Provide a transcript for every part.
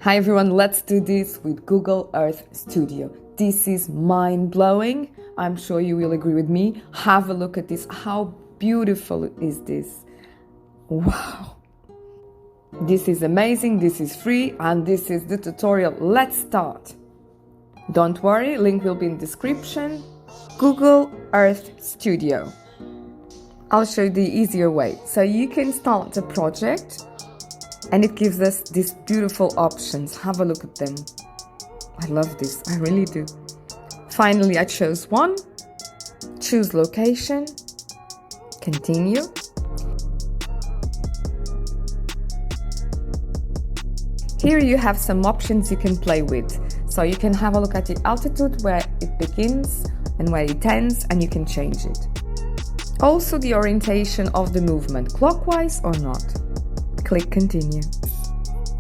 Hi everyone, let's do this with Google Earth Studio. This is mind-blowing. I'm sure you will agree with me. Have a look at this. How beautiful is this? Wow. This is amazing, this is free, and this is the tutorial. Let's start. Don't worry, link will be in description. Google Earth Studio. I'll show you the easier way. So you can start a project and it gives us these beautiful options. Have a look at them. I love this, I really do. Finally, I chose one. Choose location. Continue. Here you have some options you can play with. So you can have a look at the altitude where it begins and where it ends, and you can change it. Also the orientation of the movement, clockwise or not. Click continue.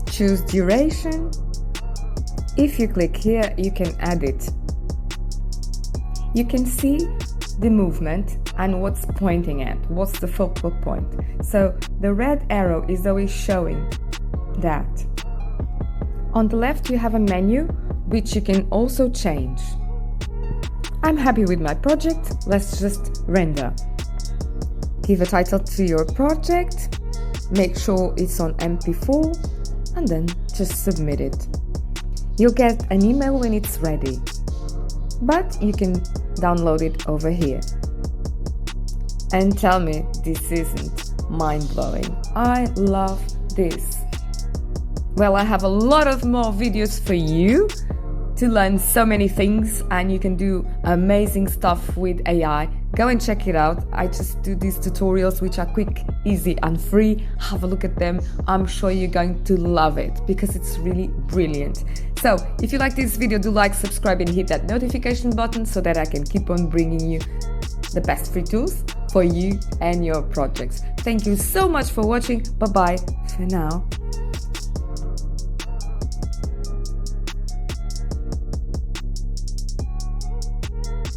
Choose duration. If you click here, you can add it. You can see the movement and what's pointing at, what's the focal point. So the red arrow is always showing that. On the left you have a menu which you can also change. I'm happy with my project, let's just render. Give a title to your project, make sure it's on MP4 and then just submit it. You'll get an email when it's ready, but you can download it over here. And tell me this isn't mind-blowing. I love this. Well, I have a lot of more videos for you to learn so many things, and you can do amazing stuff with AI. Go and check it out. I just do these tutorials which are quick, easy and free. Have a look at them. I'm sure you're going to love it because it's really brilliant. So if you like this video, do like, subscribe and hit that notification button so that I can keep on bringing you the best free tools for you and your projects. Thank you so much for watching. Bye bye for now.